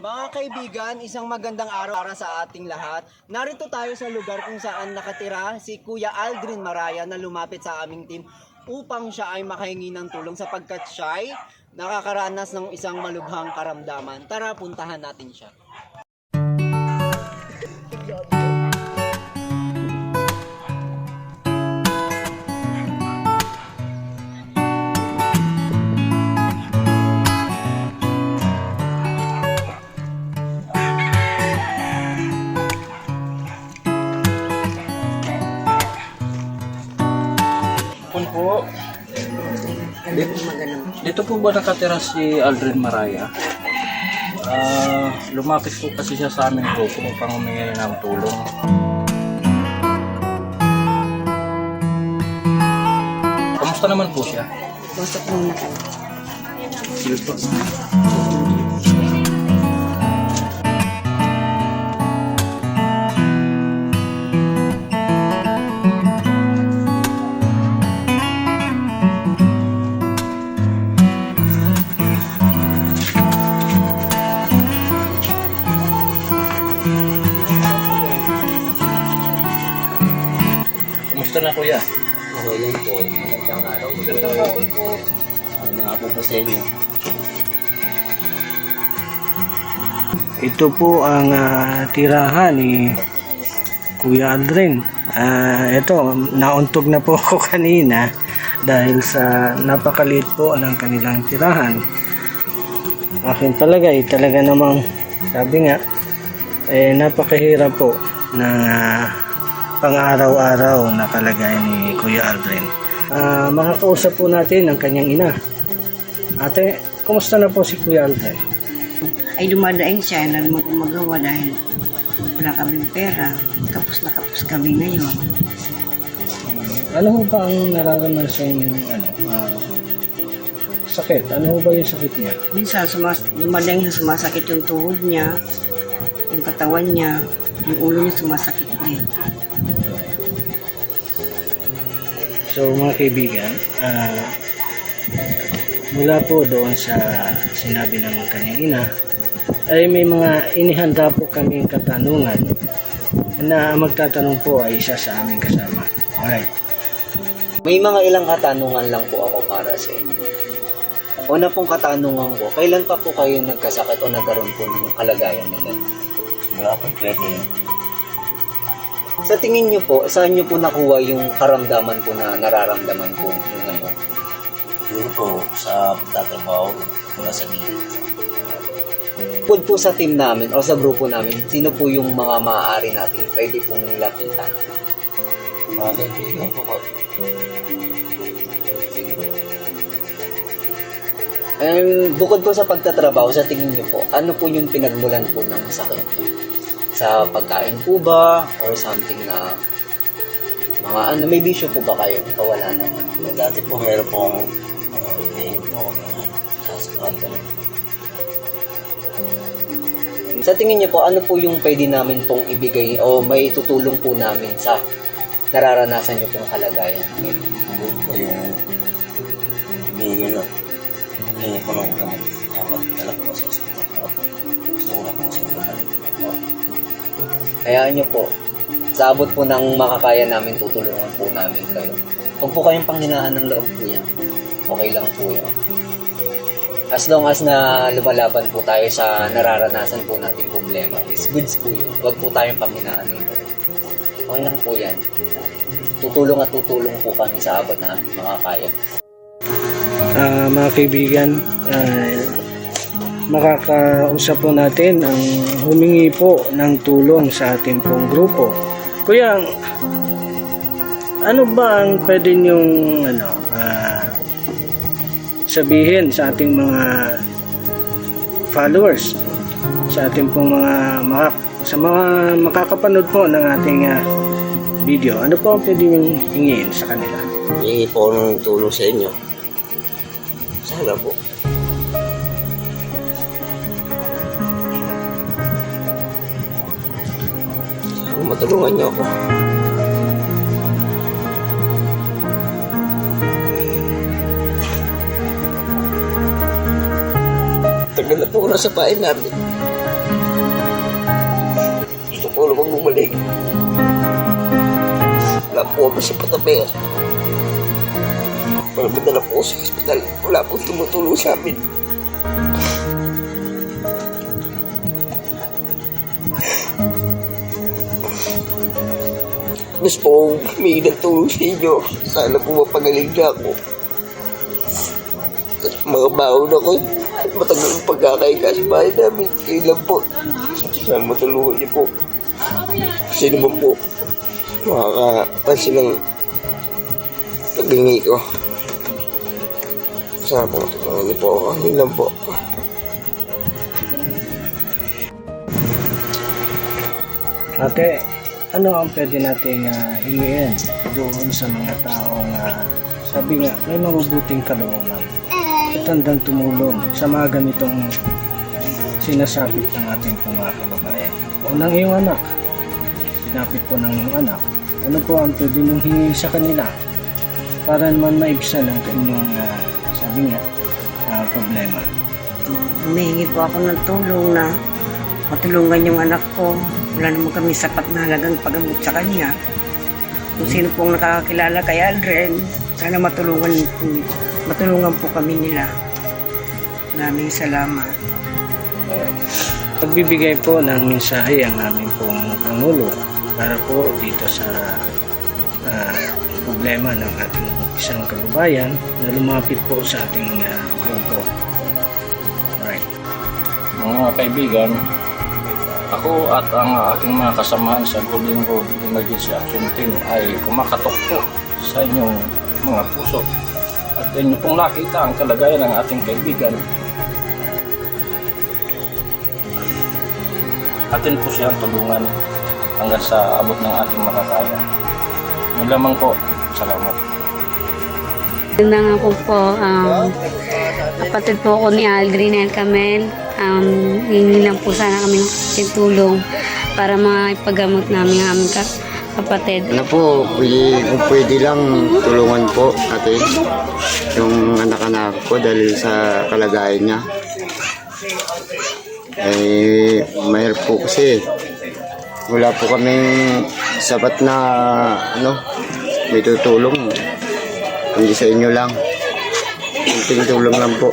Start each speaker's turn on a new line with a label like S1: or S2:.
S1: Mga kaibigan, isang magandang araw para sa ating lahat. Narito tayo sa lugar kung saan nakatira si Kuya Aldrin Maraya na lumapit sa aming team upang siya ay makahingi ng tulong sapagkat siya ay nakakaranas ng isang malubhang karamdaman. Tara, puntahan natin siya.
S2: Po. Dito po ba nakatira si Aldrin Maraya? Lumapit po kasi siya sa aming grupo upang humingi ng tulong. Kamusta naman po siya?
S3: Bosok muna kayo.
S2: Sige po. Kamusta na kuya?
S4: Okay lang po. Magandang araw. Magandang hapon po. Mga po sa inyo.
S5: Ito po ang tirahan ni Kuya Aldrin. Ito, nauntog na po ako kanina dahil sa napakaliit po ng kanilang tirahan. Akin talaga talaga namang sabi nga napakahirap po ng pang-araw-araw na kalagayan ni Kuya Aldrin. Makakausap po natin ang kanyang ina. Ate, kumusta na po si Kuya Aldrin?
S3: Ay dumadaing siya na magawa dahil wala kaming pera. Kapos na kapos kami ngayon.
S5: Ano ho ba ang nararamdaman yung sakit? Ano ho ba yung sakit niya?
S3: Minsan dumadaing na sumasakit yung tuhod niya, yung katawan niya, yung ulo niya sumasakit din.
S5: So mga kaibigan, mula po doon sa sinabi ng kanyang ina, ay may mga inihanda po kaming katanungan na magtatanong po ay isa sa aming kasama. Alright.
S1: May mga ilang katanungan lang po ako para sa inyo. Una pong katanungan ko, kailan pa po kayo nagkasakit o nagkaroon po ng kalagayan na ganun?
S4: Wala po pwede.
S1: Sa tingin niyo po, saan niyo po nakuha yung karamdaman po na nararamdaman po yung ano?
S4: Yun po sa pagtatrabaho mula sa gilid.
S1: Bukod po sa team namin o sa grupo namin, sino po yung mga maaari natin pwede pong lapitan?
S4: Mga kaibigan po ko.
S1: Bukod po sa pagtatrabaho, sa tingin niyo po, ano po yung pinagmulan po ng sakit? Sa pagkain po ba? Or something na mga ano, may bisyo po ba kayo? O wala naman?
S4: Dati po meron pong pain po sa kanto.
S1: Sa tingin niyo po, ano po yung pwede namin pong ibigay o may tutulong po namin sa nararanasan niyo pong kalagayan?
S4: Yun po yung humingi na. Humingi po ng gamot. Dapat talag po sa hospital. Gusto ko na po sa inyo.
S1: Hayaan niyo po, sa abot po ng makakaya namin, tutulungan po namin kayo. Huwag po kayong panghinaan ng loob po yan. Okay lang po yan. As long as na lumalaban po tayo sa nararanasan po nating problema, is goods po yun. Huwag po tayong panghinaan ng loob. Okay lang po yan. Tutulong at tutulong po kami sa abot na aming makakaya.
S5: Mga kaibigan, makakausap po natin ang humingi po ng tulong sa ating pong grupo. Kuya, ano ba ang pwede niyong sabihin sa ating mga followers, sa ating pong sa mga makakapanood po ng ating video? Ano po ang pwede niyong hingin sa kanila?
S4: Hingi po ng tulong sa inyo. Sana po. Matulungan niyo ako. Tagal na po ako nasa bahay namin. po naman bumalik. Wala po kami sa patabi. Wala madala po sa hospital. Wala po tumutulong sa amin. Gusto po kong humingi ng tulong sa inyo. Sana po mapagaling na ako. Mga baon ako. Matagal ang pagkakaika sa bahay namin. Kayo lang po. Sana matulungan niyo po. Kasi naman po, makakapansin ng paghingi ko. Sana po matulungan niyo po ako. Yun lang po.
S5: Ate, ano ang pwede nating hingiin doon sa mga taong sabi nga, may mabubuting kalooban at handang tumulong sa mga ganitong sinasapit ng ating mga kababayan. Unang iyong anak, sinapit po ng iyong anak, ano po ang pwede niyong hingin sa kanila para naman maibsan ang inyong, sabi nga, problema.
S3: Humihingi po ako ng tulong na matulungan yung anak ko. Wala naman kami sapat na halagang pag-abot sa kanya. Kung sino pong nakakakilala kay Aldrin, sana matulungan po kami nila. Maraming salamat.
S5: Pagbibigay po ng mensahe ang aming pong Pangulo para po dito sa problema ng ating isang kababayan na lumapit po sa ating grupo. Alright.
S2: Mga kaibigan, ako at ang aking mga kasamahan sa Golden Road Emergency Action Team ay kumakatok po sa inyong mga puso at inyo pong nakita ang kalagayan ng ating kaibigan. Atin po siyang tulungan hanggang sa abot ng ating makakaya. Yun lamang po. Salamat.
S6: Ganda nga po, kapatid po ako ni Aldrin and Camel. Hindi lang po sana kami ng tulong para maipagamot namin ang aming kapatid.
S7: Ano po, kung pwede lang tulungan po natin yung anak-anak ko dahil sa kalagayan niya. Mahirap po kasi wala po kaming sapat na may tutulong. Hindi sa inyo lang. Kunting tulong lang po.